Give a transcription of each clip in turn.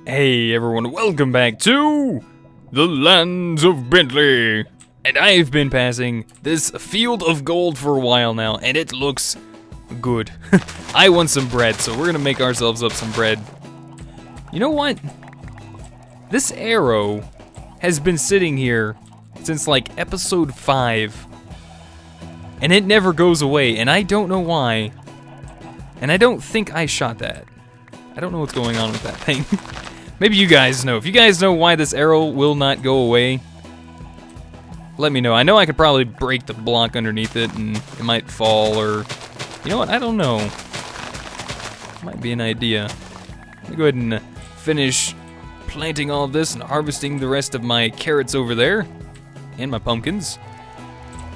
Hey everyone, welcome back to the lands of Bentley. And I've been passing this field of gold for a while now, and it looks good. I want some bread, so we're gonna make ourselves up some bread. You know what? This arrow has been sitting here since like episode 5. And it never goes away, and I don't know why. And I don't think I shot that. I don't know what's going on with that thing. Maybe you guys know. If you guys know why this arrow will not go away, let me know. I know I could probably break the block underneath it and it might fall, or... You know what? I don't know. Might be an idea. Let me go ahead and finish planting all of this and harvesting the rest of my carrots over there. And my pumpkins.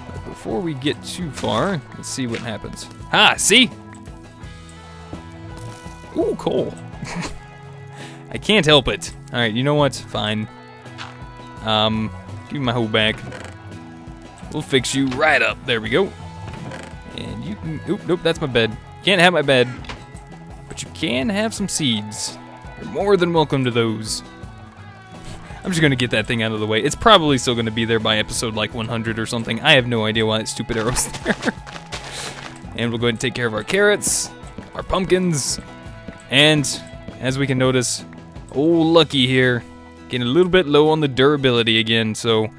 But before we get too far, let's see what happens. Ah, see? Ooh, coal. I can't help it. Alright, you know what? Fine. Give me my hoe back. We'll fix you right up. There we go. And you can... Oop, nope, that's my bed. Can't have my bed. But you can have some seeds. You're more than welcome to those. I'm just gonna get that thing out of the way. It's probably still gonna be there by episode like 100 or something. I have no idea why that stupid arrow's there. And we'll go ahead and take care of our carrots, our pumpkins, and as we can notice, old Lucky here, getting a little bit low on the durability again, so,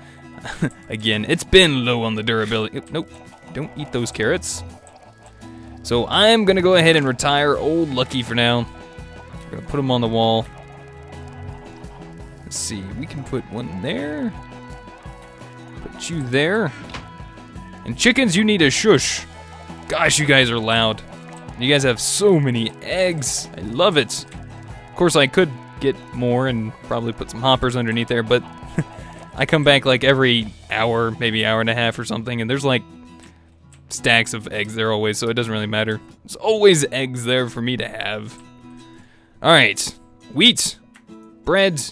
again, it's been low on the durability. Nope, don't eat those carrots. So I'm gonna go ahead and retire old Lucky for now. We're gonna put him on the wall. Let's see, we can put one there. Put you there. And chickens, you need a shush. Gosh, you guys are loud. You guys have so many eggs. I love it. Of course, I could get more and probably put some hoppers underneath there, but I come back like every hour, maybe hour and a half or something, and there's like stacks of eggs there always, so it doesn't really matter. There's always eggs there for me to have. Alright, wheat, bread,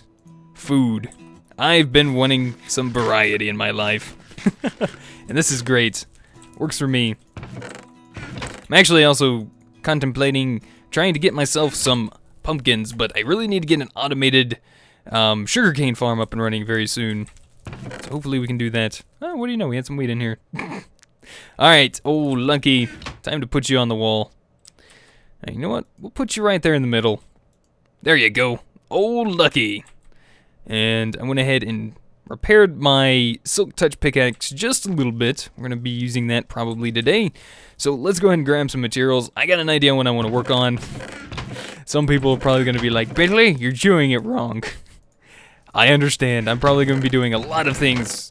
food. I've been wanting some variety in my life. And this is great. Works for me. I'm actually also contemplating trying to get myself some pumpkins, but I really need to get an automated sugarcane farm up and running very soon. So hopefully we can do that. Oh, what do you know? We had some wheat in here. Alright, oh, Lucky. Time to put you on the wall. Now, you know what? We'll put you right there in the middle. There you go. Oh, Lucky. And I went ahead and repaired my Silk Touch pickaxe just a little bit. We're going to be using that probably today. So let's go ahead and grab some materials. I got an idea what I want to work on. Some people are probably going to be like, Bentley, you're doing it wrong. I understand. I'm probably going to be doing a lot of things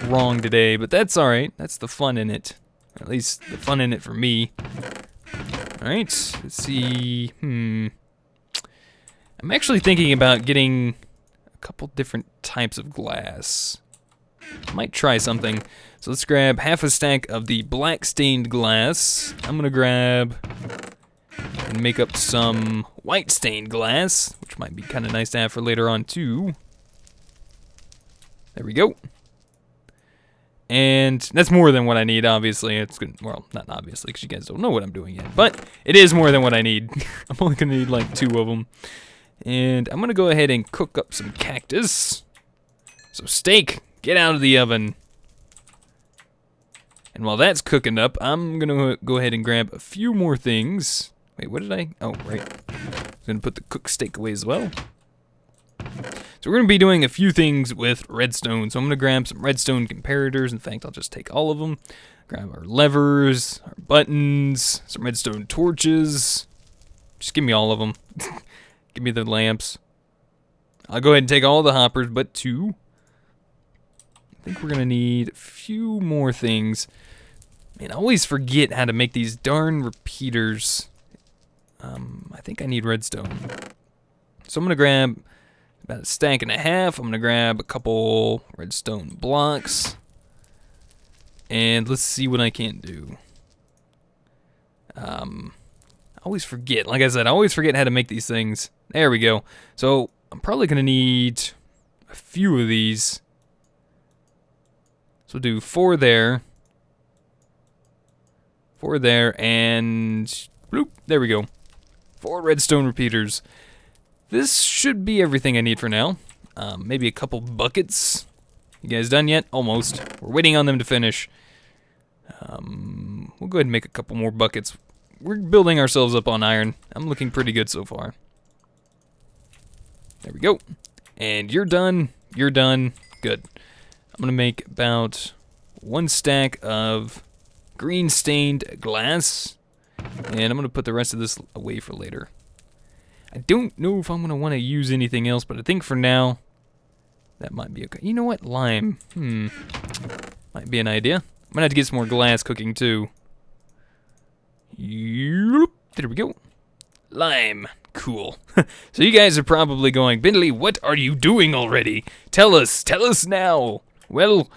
wrong today, but that's alright. That's the fun in it. At least the fun in it for me. Alright, let's see. I'm actually thinking about getting a couple different types of glass. Might try something. So let's grab half a stack of the black stained glass. I'm gonna grab and make up some white stained glass, which might be kind of nice to have for later on too. There we go. And that's more than what I need, obviously. It's good. Well, not obviously, because you guys don't know what I'm doing yet. But it is more than what I need. I'm only gonna need like 2 of them. And I'm gonna go ahead and cook up some cactus. So steak, get out of the oven. And while that's cooking up, I'm gonna go ahead and grab a few more things. Wait, what did I? Oh, right. I'm gonna put the cooked steak away as well. So we're gonna be doing a few things with redstone. So I'm gonna grab some redstone comparators. In fact, I'll just take all of them. Grab our levers, our buttons, some redstone torches. Just give me all of them. Give me the lamps. I'll go ahead and take all the hoppers, but 2. I think we're gonna need a few more things. Man, I always forget how to make these darn repeaters. I think I need redstone. So I'm gonna grab about a stack and a half. I'm gonna grab a couple redstone blocks. And let's see what I can do. I always forget. Like I said, I always forget how to make these things. There we go. So I'm probably gonna need a few of these. So we'll do 4 there. 4 there, and bloop, there we go. 4 redstone repeaters. this should be everything I need for now. Maybe a couple buckets. You guys done yet? Almost. We're waiting on them to finish. We'll go ahead and make a couple more buckets. We're building ourselves up on iron. I'm looking pretty good so far. There we go. And you're done. You're done. Good. I'm going to make about 1 stack of green stained glass. And I'm going to put the rest of this away for later. I don't know if I'm going to want to use anything else, but I think for now, that might be okay. You know what? Lime. Might be an idea. I'm going to have to get some more glass cooking, too. Yep. There we go. Lime. Cool. So you guys are probably going, Bentley, what are you doing already? Tell us now. Well,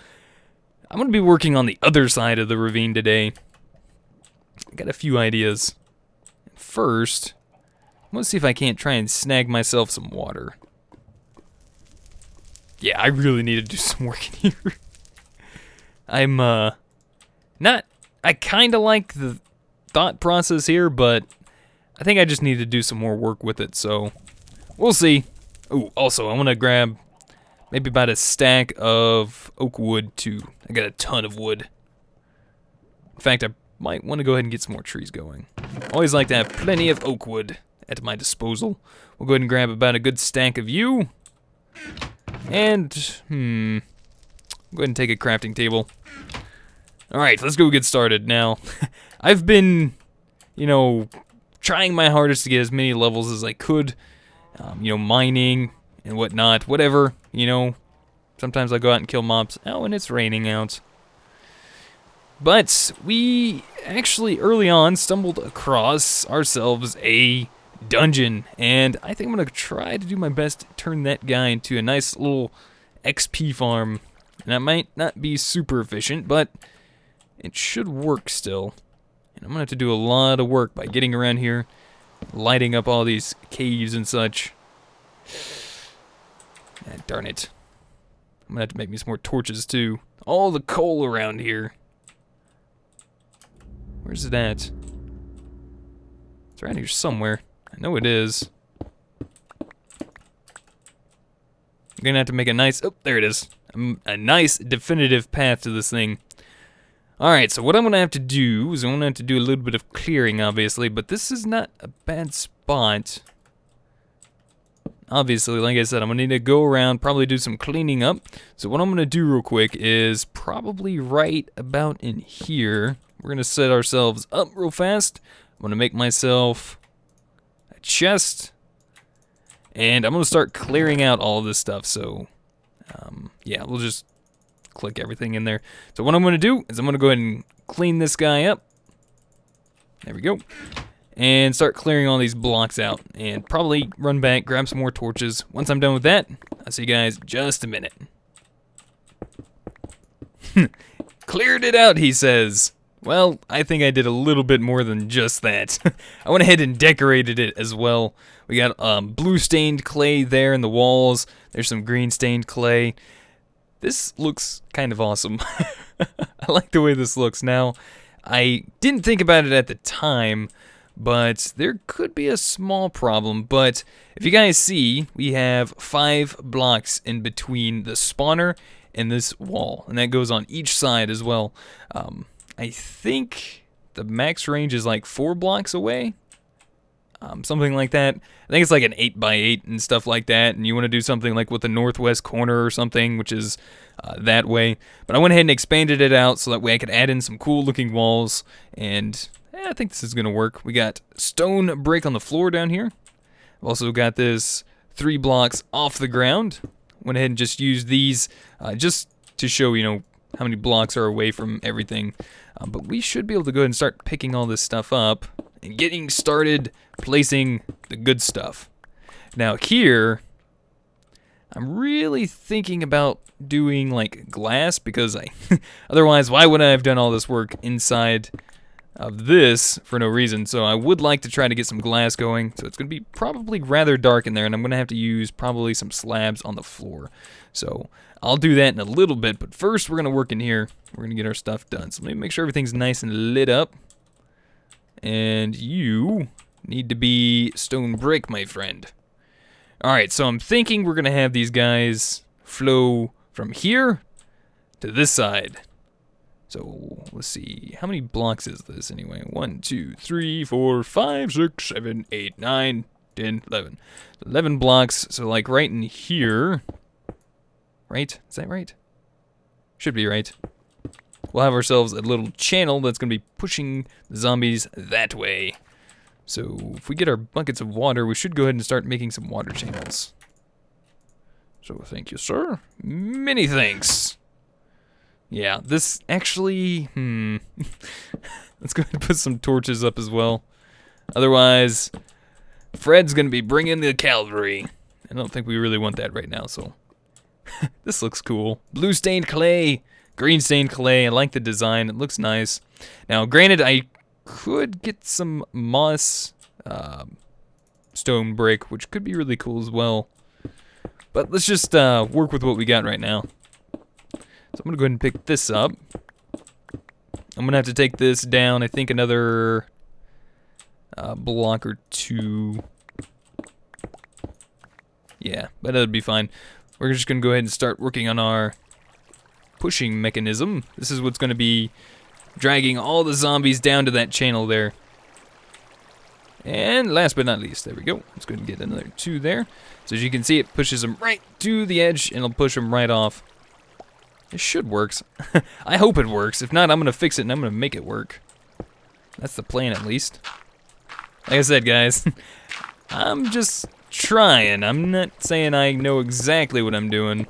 I'm going to be working on the other side of the ravine today. I got a few ideas. First, I'm going to see if I can't try and snag myself some water. Yeah, I really need to do some work in here. I'm, I kind of like the thought process here, but I think I just need to do some more work with it, so we'll see. Oh, also, I want to grab maybe about a stack of oak wood, too. I got a ton of wood. In fact, I might want to go ahead and get some more trees going. Always like to have plenty of oak wood at my disposal. We'll go ahead and grab about a good stack of you. And, go ahead and take a crafting table. Alright, let's go get started. Now, I've been, trying my hardest to get as many levels as I could. Mining and whatnot, whatever, Sometimes I go out and kill mobs. Oh, and it's raining out. But we actually early on stumbled across ourselves a dungeon, and I think I'm going to try to do my best to turn that guy into a nice little XP farm. And that might not be super efficient, but it should work still. And I'm going to have to do a lot of work by getting around here, lighting up all these caves and such. Ah, darn it. I'm going to have to make me some more torches too. All the coal around here. Where's it at? It's around here somewhere. I know it is. I'm gonna have to make a nice, oh, there it is. A nice definitive path to this thing. Alright, so what I'm gonna have to do is I'm gonna have to do a little bit of clearing, obviously, but this is not a bad spot. Obviously, like I said, I'm gonna need to go around, probably do some cleaning up. So what I'm gonna do real quick is probably right about in here. We're gonna set ourselves up real fast. I'm gonna make myself a chest, and I'm gonna start clearing out all of this stuff. So, yeah, we'll just click everything in there. So what I'm gonna do is I'm gonna go ahead and clean this guy up. There we go. And start clearing all these blocks out, and probably run back, grab some more torches. Once I'm done with that, I'll see you guys in just a minute. Cleared it out, he says. Well, I think I did a little bit more than just that. I went ahead and decorated it as well. We got blue stained clay there in the walls. There's some green stained clay. This looks kind of awesome. I like the way this looks now. I didn't think about it at the time, but there could be a small problem. But if you guys see, we have 5 blocks in between the spawner and this wall, and that goes on each side as well. I think the max range is like 4 blocks away, something like that. I think it's like an 8x8 and stuff like that, and you want to do something like with the northwest corner or something, which is that way. But I went ahead and expanded it out so that way I could add in some cool looking walls, and I think this is going to work. We got stone brick on the floor down here. I've also got this 3 blocks off the ground. Went ahead and just used these just to show, how many blocks are away from everything. But we should be able to go ahead and start picking all this stuff up and getting started placing the good stuff. Now here, I'm really thinking about doing like glass, because otherwise why would I have done all this work inside of this for no reason? So I would like to try to get some glass going. So it's going to be probably rather dark in there, and I'm going to have to use probably some slabs on the floor. So I'll do that in a little bit, but first we're going to work in here. We're going to get our stuff done. So let me make sure everything's nice and lit up. And you need to be stone brick, my friend. Alright, so I'm thinking we're gonna have these guys flow from here to this side. So let's see, how many blocks is this anyway? 1, 2, 3, 4, 5, 6, 7, 8, 9, 10, 11. 11 blocks, so like right in here. Right? Is that right? Should be right. We'll have ourselves a little channel that's gonna be pushing the zombies that way. So if we get our buckets of water, we should go ahead and start making some water channels. So thank you, sir. Many thanks. Yeah, this actually, let's go ahead and put some torches up as well. Otherwise, Fred's gonna be bringing the cavalry. I don't think we really want that right now, so. This looks cool. Blue stained clay, green stained clay. I like the design, it looks nice. Now, granted, I could get some moss stone brick, which could be really cool as well. But let's just work with what we got right now. So I'm gonna go ahead and pick this up. I'm gonna have to take this down, I think another block or two. Yeah, but that'd be fine. We're just gonna go ahead and start working on our pushing mechanism. This is what's gonna be dragging all the zombies down to that channel there. And last but not least, there we go. Let's go ahead and get another 2 there. So as you can see, it pushes them right to the edge and it'll push them right off. It should work. I hope it works. If not, I'm gonna fix it and I'm gonna make it work. That's the plan, at least. Like I said, guys, I'm just trying. I'm not saying I know exactly what I'm doing.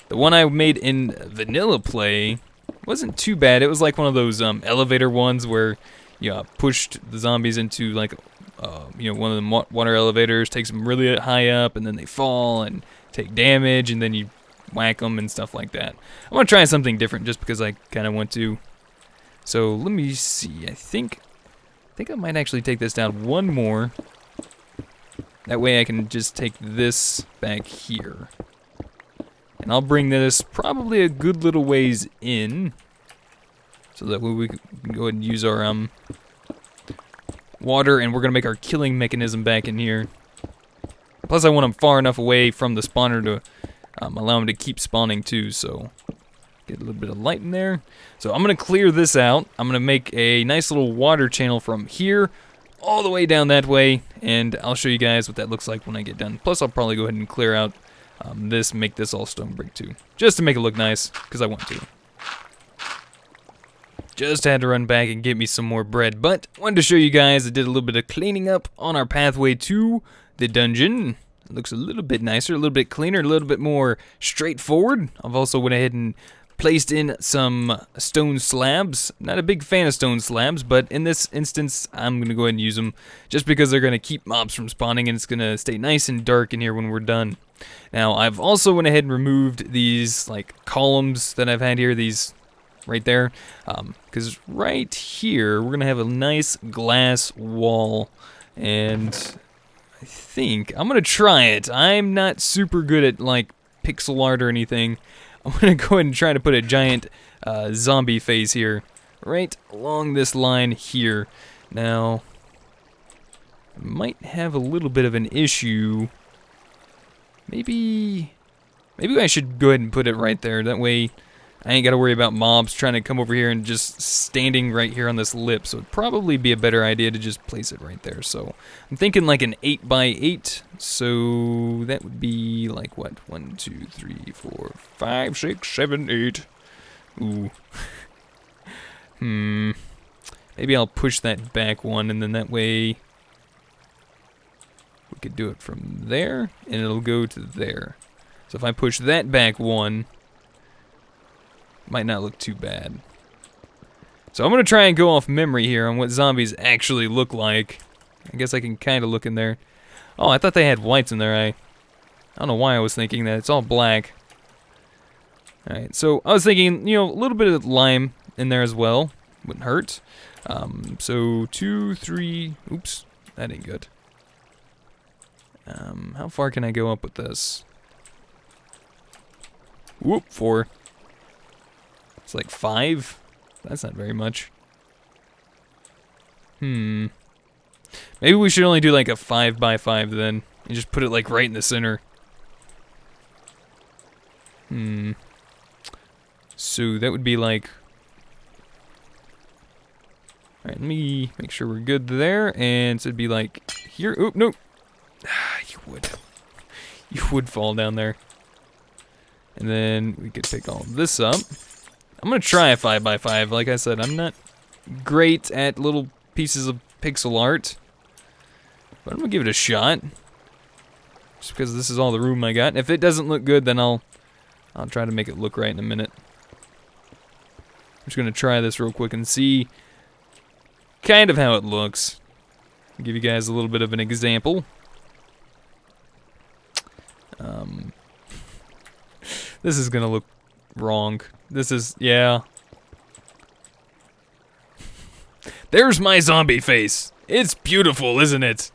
The one I made in vanilla play wasn't too bad. It was like one of those elevator ones where you pushed the zombies into like one of the water elevators, takes them really high up, and then they fall and take damage, and then you whack them and stuff like that. I'm gonna try something different just because I kind of want to. So let me see. I think I might actually take this down one more. That way I can just take this back here. And I'll bring this probably a good little ways in. So that way we can go ahead and use our water, and we're gonna make our killing mechanism back in here. Plus I want them far enough away from the spawner to allow them to keep spawning too, so get a little bit of light in there. So I'm gonna clear this out. I'm gonna make a nice little water channel from here all the way down that way, and I'll show you guys what that looks like when I get done. Plus I'll probably go ahead and clear out this, make this all stone brick too, just to make it look nice, because I want to. Just had to run back and get me some more bread, but wanted to show you guys I did a little bit of cleaning up on our pathway to the dungeon. It looks a little bit nicer, a little bit cleaner, a little bit more straightforward. I've also went ahead and placed in some stone slabs. Not a big fan of stone slabs, but in this instance, I'm going to go ahead and use them just because they're going to keep mobs from spawning, and it's going to stay nice and dark in here when we're done. Now, I've also went ahead and removed these like columns that I've had here, these right there, because right here, we're going to have a nice glass wall, and I think I'm going to try it. I'm not super good at like pixel art or anything. I'm going to go ahead and try to put a giant zombie face here, right along this line here. Now, I might have a little bit of an issue. Maybe I should go ahead and put it right there. That way, I ain't got to worry about mobs trying to come over here and just standing right here on this lip. So it'd probably be a better idea to just place it right there. So I'm thinking like an 8x8. So that would be like what? 1, 2, 3, 4, 5, 6, 7, 8. Ooh. Maybe I'll push that back one, and then that way we could do it from there, and it'll go to there. So if I push that back one, might not look too bad. So I'm going to try and go off memory here on what zombies actually look like. I guess I can kind of look in there. Oh, I thought they had whites in their eye. I don't know why I was thinking that. It's all black. Alright, so I was thinking, a little bit of lime in there as well. Wouldn't hurt. So 2, 3... Oops, that ain't good. How far can I go up with this? Whoop, 4. It's like 5. That's not very much. Maybe we should only do like a 5x5 then, and just put it like right in the center. So that would be like... Alright, let me make sure we're good there, and so it'd be like here. Oh, no! You would fall down there. And then we could pick all this up. I'm gonna try a 5x5. Like I said, I'm not great at little pieces of pixel art, but I'm gonna give it a shot. Just because this is all the room I got. If it doesn't look good, then I'll try to make it look right in a minute. I'm just gonna try this real quick and see kind of how it looks. I'll give you guys a little bit of an example. This is gonna look wrong. This is, yeah. There's my zombie face. It's beautiful, isn't it?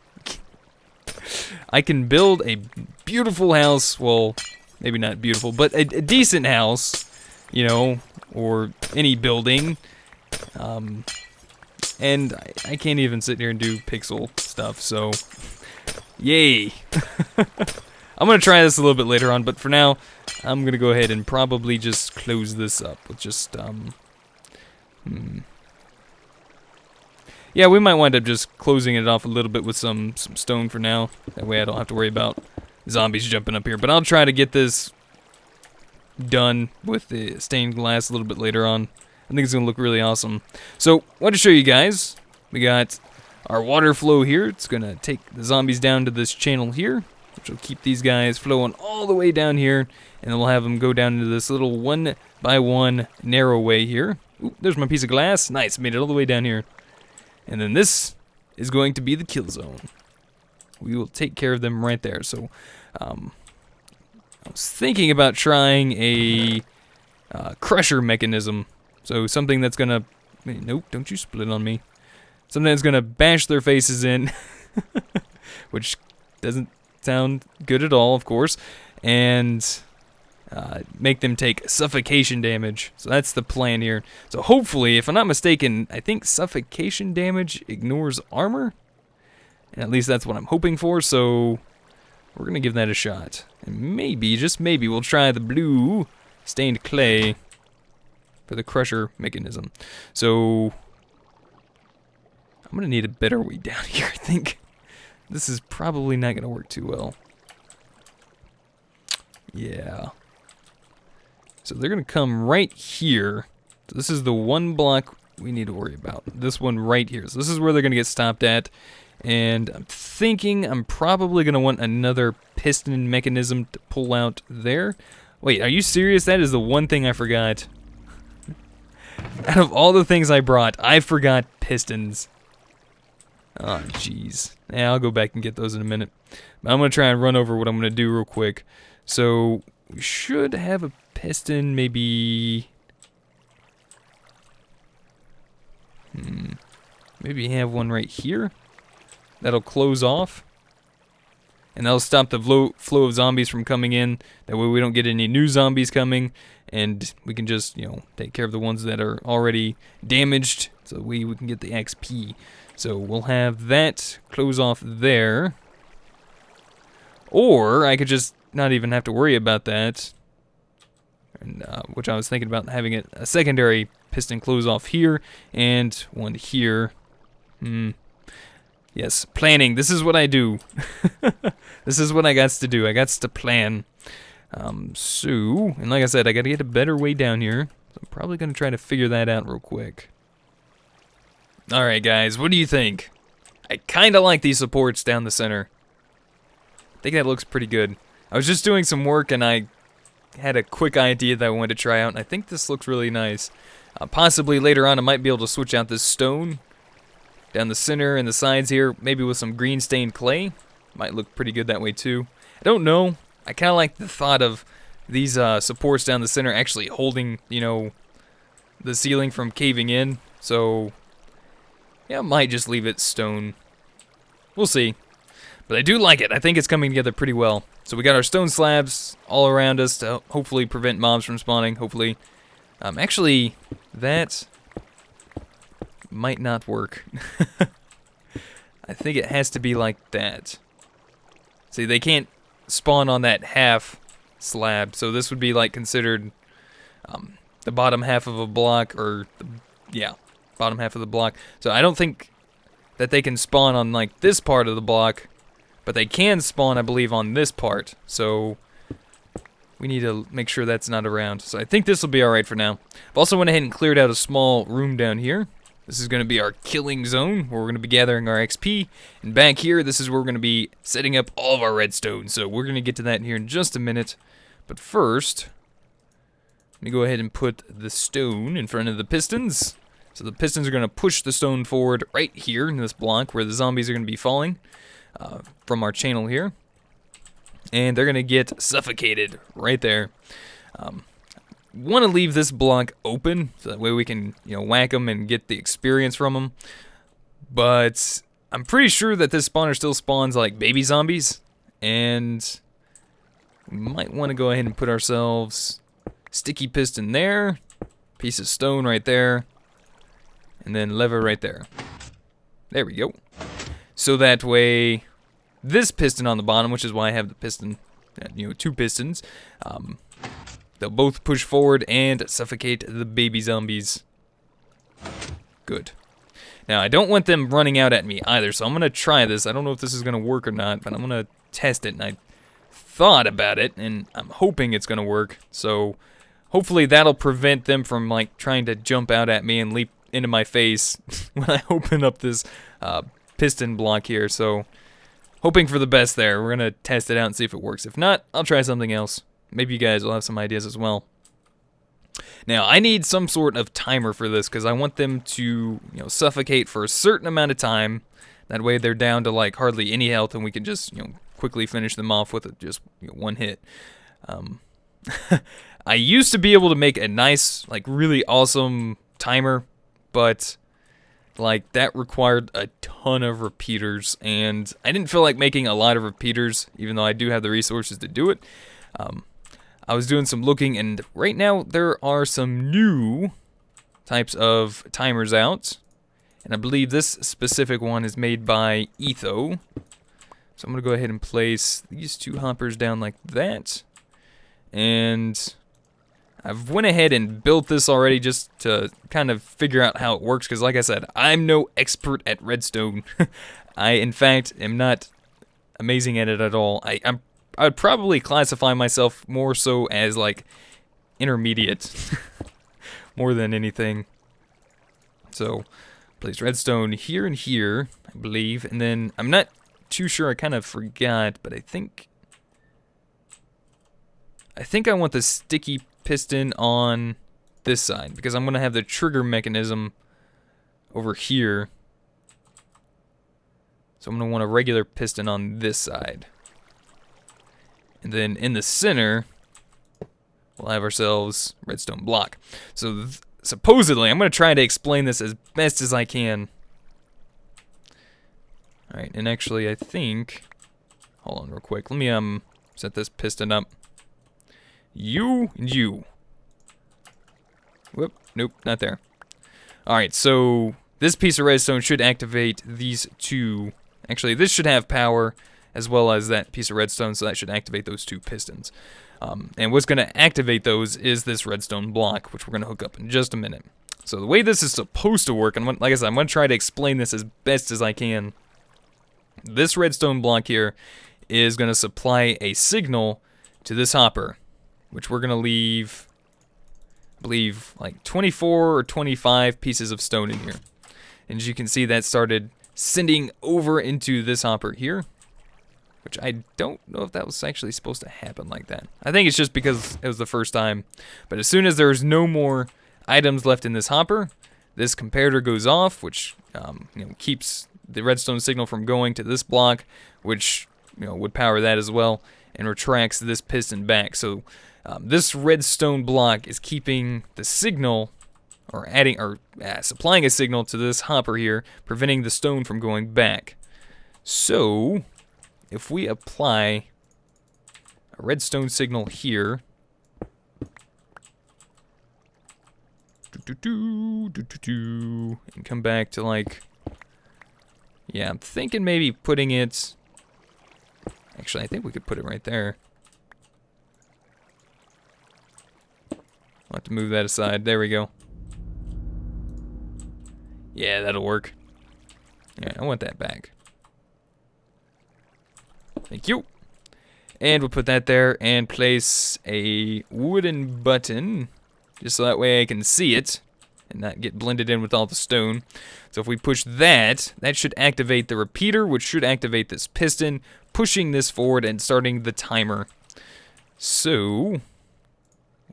I can build a beautiful house. Well, maybe not beautiful, but a decent house, you know, or any building. And I can't even sit here and do pixel stuff, so yay. I'm gonna try this a little bit later on, but for now, I'm gonna go ahead and probably just close this up with just, yeah, we might wind up just closing it off a little bit with some stone for now. That way I don't have to worry about zombies jumping up here. But I'll try to get this done with the stained glass a little bit later on. I think it's gonna look really awesome. So, wanted to show you guys, we got our water flow here. It's gonna take the zombies down to this channel here, which will keep these guys flowing all the way down here, and then we'll have them go down into this little 1x1 narrow way here. Ooh, there's my piece of glass. Nice, made it all the way down here. And then this is going to be the kill zone. We will take care of them right there. So, I was thinking about trying a crusher mechanism. So something that's gonna, nope, don't you split on me. Something that's gonna bash their faces in, which doesn't sound good at all, of course, and make them take suffocation damage. So that's the plan here. So hopefully, if I'm not mistaken, I think suffocation damage ignores armor, and at least that's what I'm hoping for. So we're gonna give that a shot, and maybe, just maybe, we'll try the blue stained clay for the crusher mechanism. So I'm gonna need a better way down here, I think. This is probably not gonna work too well. Yeah. So they're gonna come right here. So this is the one block we need to worry about. This one right here. So this is where they're gonna get stopped at. And I'm thinking I'm probably gonna want another piston mechanism to pull out there. Wait, are you serious? That is the one thing I forgot. Out of all the things I brought, I forgot pistons. Oh, jeez. Yeah, I'll go back and get those in a minute. But I'm going to try and run over what I'm going to do real quick. So, we should have a piston, maybe... Maybe have one right here. That'll close off. And that'll stop the flow of zombies from coming in. That way we don't get any new zombies coming. And we can just, you know, take care of the ones that are already damaged. So we can get the XP. So we'll have that close off there. Or I could just not even have to worry about that. And, which I was thinking about having a secondary piston close off here. And one here. Yes, planning. This is what I do. This is what I got to do. I got to plan. So, and like I said, I got to get a better way down here. So I'm probably going to try to figure that out real quick. Alright guys, what do you think? I kind of like these supports down the center. I think that looks pretty good. I was just doing some work and I had a quick idea that I wanted to try out, and I think this looks really nice. Possibly later on I might be able to switch out this stone down the center and the sides here, maybe with some green stained clay. Might look pretty good that way too. I don't know. I kind of like the thought of these supports down the center actually holding, you know, the ceiling from caving in. So, yeah, I might just leave it stone. We'll see. But I do like it. I think it's coming together pretty well. So we got our stone slabs all around us to hopefully prevent mobs from spawning, hopefully. Actually, that might not work. I think it has to be like that. See, they can't spawn on that half slab, so this would be like considered the bottom half of a block, or yeah, bottom half of the block. So I don't think that they can spawn on like this part of the block, but they can spawn, I believe, on this part. So we need to make sure that's not around. So I think this will be alright for now. I've also went ahead and cleared out a small room down here. This is going to be our killing zone, where we're going to be gathering our XP. And back here, this is where we're going to be setting up all of our redstone. So we're going to get to that here in just a minute. But first, let me go ahead and put the stone in front of the pistons. So the pistons are going to push the stone forward right here in this block, where the zombies are going to be falling from our channel here. And they're going to get suffocated right there. Want to leave this block open so that way we can, whack them and get the experience from them. But I'm pretty sure that this spawner still spawns like baby zombies, and we might want to go ahead and put ourselves sticky piston there, piece of stone right there, and then lever right there. There we go. So that way, this piston on the bottom, which is why I have the piston, two pistons, they'll both push forward and suffocate the baby zombies. Good. Now, I don't want them running out at me either, so I'm going to try this. I don't know if this is going to work or not, but I'm going to test it. And I thought about it, and I'm hoping it's going to work. So, hopefully that'll prevent them from, trying to jump out at me and leap into my face when I open up this piston block here. So, hoping for the best there. We're going to test it out and see if it works. If not, I'll try something else. Maybe you guys will have some ideas as well. Now, I need some sort of timer for this, because I want them to, suffocate for a certain amount of time. That way they're down to, hardly any health, and we can just, quickly finish them off with just one hit. I used to be able to make a nice, really awesome timer, but, that required a ton of repeaters, and I didn't feel like making a lot of repeaters, even though I do have the resources to do it. I was doing some looking, and right now there are some new types of timers out, and I believe this specific one is made by Etho. So I'm going to go ahead and place these two hoppers down like that, and I've went ahead and built this already just to kind of figure out how it works, because like I said, I'm no expert at redstone. I, in fact, am not amazing at it at all. I'd probably classify myself more so as, intermediate, more than anything. So, place redstone here and here, I believe, and then, I'm not too sure, I kind of forgot, but I think I want the sticky piston on this side, because I'm going to have the trigger mechanism over here. So I'm going to want a regular piston on this side. And then in the center, we'll have ourselves redstone block. So supposedly, I'm going to try to explain this as best as I can. Alright, and actually I think, hold on real quick, let me set this piston up. You and you. Whoop, nope, not there. Alright, so this piece of redstone should activate these two. Actually, this should have power, as well as that piece of redstone, so that should activate those two pistons. And what's going to activate those is this redstone block, which we're going to hook up in just a minute. So the way this is supposed to work, and like I said, I'm going to try to explain this as best as I can. This redstone block here is going to supply a signal to this hopper, which we're going to leave, I believe, 24 or 25 pieces of stone in here. And as you can see, that started sending over into this hopper here. Which I don't know if that was actually supposed to happen like that. I think it's just because it was the first time. But as soon as there's no more items left in this hopper, this comparator goes off, which keeps the redstone signal from going to this block, which would power that as well, and retracts this piston back. So this redstone block is keeping the signal, or supplying a signal to this hopper here, preventing the stone from going back. So if we apply a redstone signal here, and come back to Yeah, I'm thinking maybe putting it... Actually, I think we could put it right there. I'll have to move that aside. There we go. Yeah, that'll work. Yeah, I want that back. Thank you. And we'll put that there and place a wooden button, just so that way I can see it and not get blended in with all the stone. So if we push that, that should activate the repeater, which should activate this piston, pushing this forward and starting the timer. So, we'll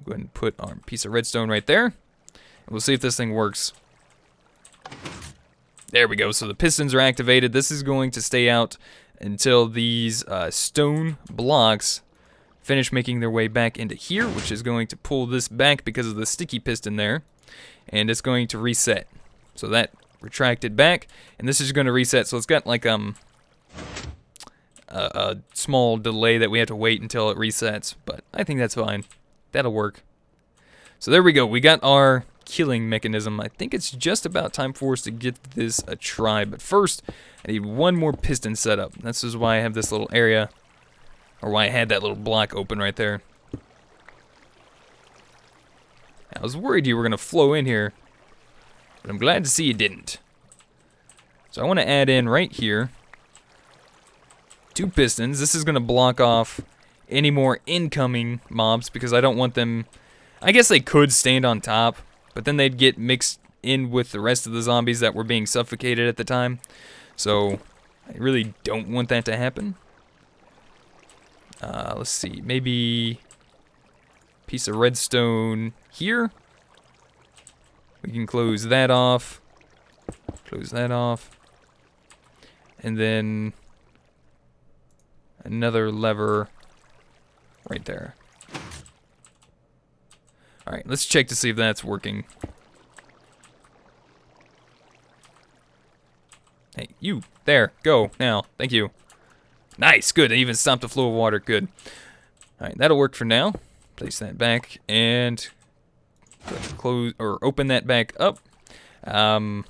go ahead and put our piece of redstone right there, and we'll see if this thing works. There we go, so the pistons are activated. This is going to stay out until these stone blocks finish making their way back into here, which is going to pull this back because of the sticky piston there, and it's going to reset. So that retracted back, and this is going to reset, so it's got like a small delay that we have to wait until it resets, but I think that's fine. That'll work. So there we go, we got our killing mechanism. I think it's just about time for us to give this a try, but first I need one more piston setup. This is why I have this little area, or why I had that little block open right there. I was worried you were going to flow in here, but I'm glad to see you didn't. So I want to add in right here 2 pistons. This is going to block off any more incoming mobs because I don't want them... I guess they could stand on top, but then they'd get mixed in with the rest of the zombies that were being suffocated at the time. So I really don't want that to happen. Let's see, maybe a piece of redstone here. We can close that off. Close that off. And then another lever right there. Alright, let's check to see if that's working. Hey, you, there, go, now, thank you. Nice, good, I even stopped the flow of water, good. Alright, that'll work for now. Place that back, and close, or open that back up. I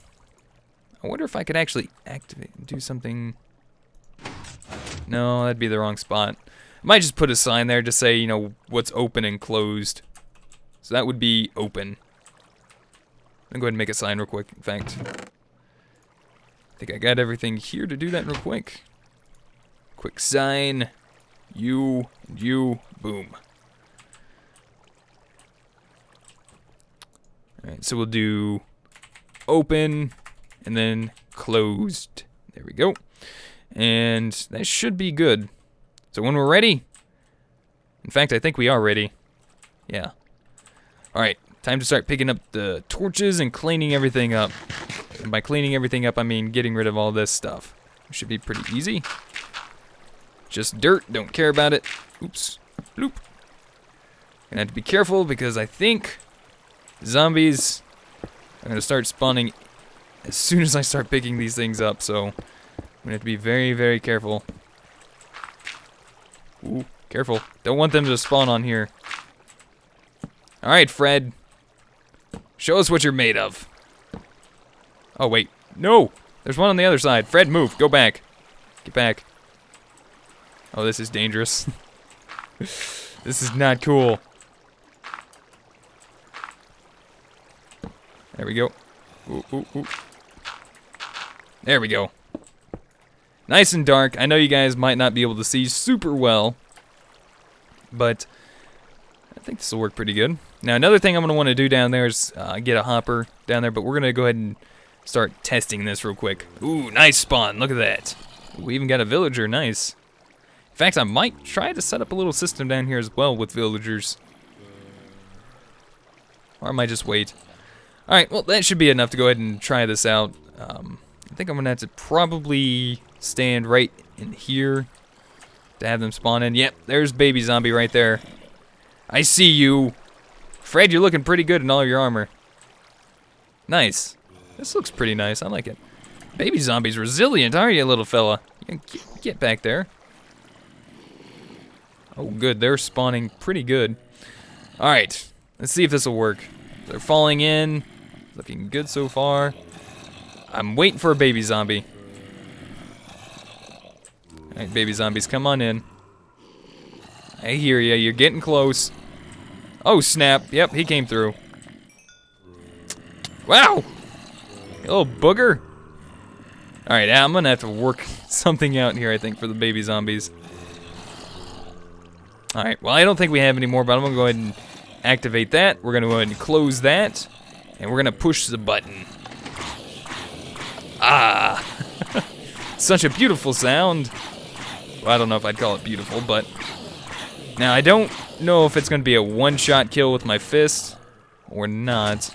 wonder if I could actually activate and do something. No, that'd be the wrong spot. I might just put a sign there to say, you know, what's open and closed. So that would be open. I'll go ahead and make a sign real quick, in fact. I think I got everything here to do that real quick. Quick sign. You, boom. Alright, so we'll do open and then closed. There we go. And that should be good. So when we're ready, in fact, I think we are ready. Yeah. Alright, time to start picking up the torches and cleaning everything up. And by cleaning everything up, I mean getting rid of all this stuff. It should be pretty easy. Just dirt, don't care about it. Oops, bloop. Gonna have to be careful because I think zombies are gonna start spawning as soon as I start picking these things up, so I'm gonna have to be very, very careful. Ooh, careful. Don't want them to spawn on here. Alright, Fred. Show us what you're made of. Oh, wait. No! There's one on the other side. Fred, move. Go back. Get back. Oh, this is dangerous. This is not cool. There we go. Ooh, ooh, ooh. There we go. Nice and dark. I know you guys might not be able to see super well, but I think this will work pretty good. Now, another thing I'm going to want to do down there is get a hopper down there, but we're going to go ahead and start testing this real quick. Ooh, nice spawn. Look at that. We even got a villager. Nice. In fact, I might try to set up a little system down here as well with villagers. Or I might just wait. Alright, well, that should be enough to go ahead and try this out. I think I'm going to have to probably stand right in here to have them spawn in. Yep, there's baby zombie right there. I see you. Fred, you're looking pretty good in all your armor. Nice. This looks pretty nice. I like it. Baby zombie's resilient, aren't you, little fella? Get back there. Oh, good. They're spawning pretty good. Alright. Let's see if this will work. They're falling in. Looking good so far. I'm waiting for a baby zombie. Alright, baby zombies, come on in. I hear ya, you're getting close. Oh, snap. Yep, he came through. Wow! You little booger. Alright, I'm gonna have to work something out here, I think, for the baby zombies. Alright, well, I don't think we have any more, but I'm gonna go ahead and activate that. We're gonna go ahead and close that. And we're gonna push the button. Ah! Such a beautiful sound. Well, I don't know if I'd call it beautiful, but... Now, I don't know if it's gonna be a one-shot kill with my fist or not.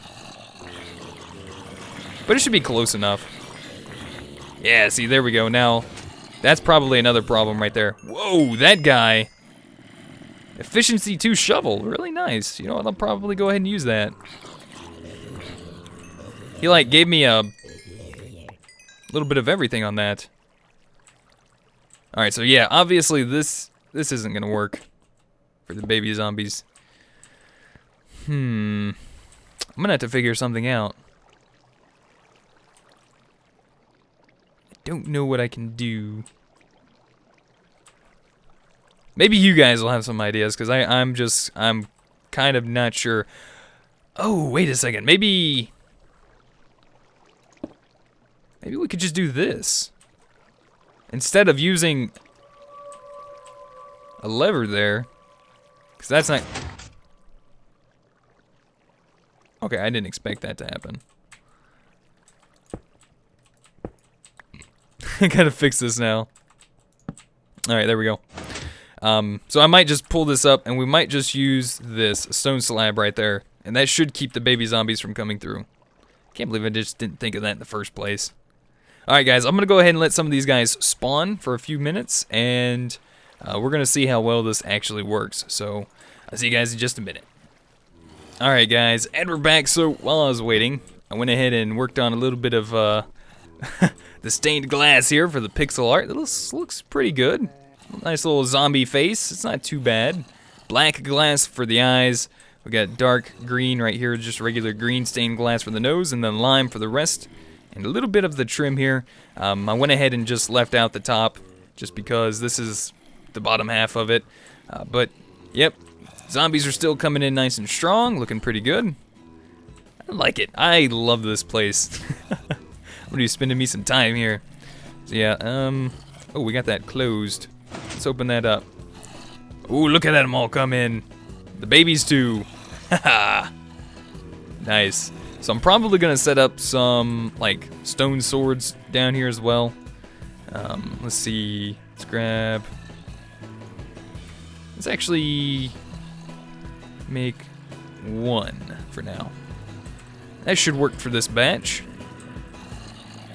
But it should be close enough. Yeah, see, there we go. Now, that's probably another problem right there. Whoa, that guy. Efficiency 2 shovel, really nice. You know what, I'll probably go ahead and use that. He, like, gave me a little bit of everything on that. Alright, so yeah, obviously this isn't gonna work for the baby zombies. I'm gonna have to figure something out. I don't know what I can do. Maybe you guys will have some ideas, because I'm kind of not sure. Oh, wait a second, maybe we could just do this. Instead of using a lever there, because that's not... Okay, I didn't expect that to happen. I gotta fix this now. Alright, there we go. So I might just pull this up, and we might just use this stone slab right there, and that should keep the baby zombies from coming through. Can't believe I just didn't think of that in the first place. Alright guys, I'm going to go ahead and let some of these guys spawn for a few minutes, and we're going to see how well this actually works. So, I'll see you guys in just a minute. Alright guys, and we're back. So, while I was waiting, I went ahead and worked on a little bit of the stained glass here for the pixel art. This looks pretty good. Nice little zombie face, it's not too bad. Black glass for the eyes. We got dark green right here, just regular green stained glass for the nose, and then lime for the rest. And a little bit of the trim here. I went ahead and just left out the top, just because this is the bottom half of it. But, yep, zombies are still coming in nice and strong, looking pretty good. I like it. I love this place. I'm gonna be spending me some time here. So yeah, oh, we got that closed. Let's open that up. Ooh, look at them all come in. The babies too. Haha. Nice. So I'm probably gonna set up some like stone swords down here as well. Let's see. Let's grab. Let's actually make one for now. That should work for this batch.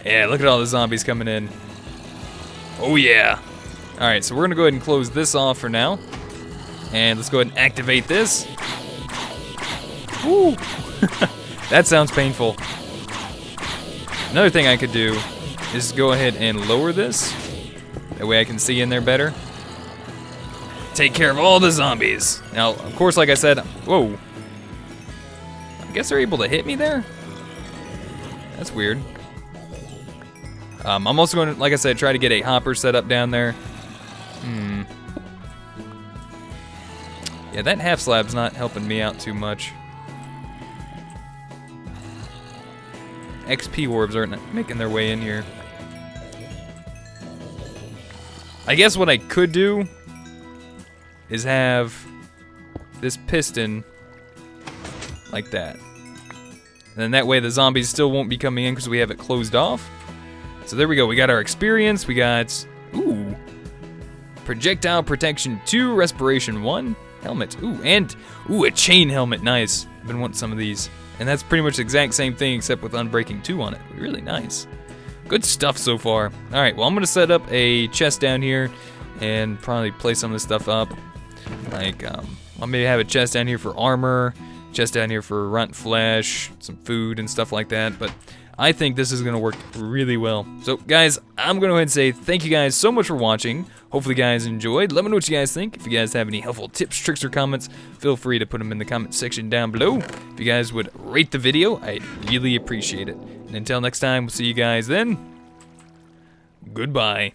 Yeah, look at all the zombies coming in. Oh yeah. Alright, so we're gonna go ahead and close this off for now. And let's go ahead and activate this. Woo! That sounds painful. Another thing I could do is go ahead and lower this. That way I can see in there better. Take care of all the zombies. Now, of course, like I said, whoa. I guess they're able to hit me there? That's weird. I'm also going to, like I said, try to get a hopper set up down there. Yeah, that half slab's not helping me out too much. XP orbs aren't making their way in here. I guess what I could do is have this piston like that. And then that way the zombies still won't be coming in because we have it closed off. So there we go, we got our experience, we got, ooh, projectile protection 2, respiration 1, helmet, ooh, and, ooh, a chain helmet, nice. I've been wanting some of these. And that's pretty much the exact same thing except with Unbreaking 2 on it, really nice. Good stuff so far. Alright, well I'm gonna set up a chest down here and probably place some of this stuff up. Like, I'll maybe have a chest down here for armor, chest down here for runt flesh, some food and stuff like that, but I think this is going to work really well. So, guys, I'm going to go ahead and say thank you guys so much for watching. Hopefully, you guys enjoyed. Let me know what you guys think. If you guys have any helpful tips, tricks, or comments, feel free to put them in the comment section down below. If you guys would rate the video, I'd really appreciate it. And until next time, we'll see you guys then. Goodbye.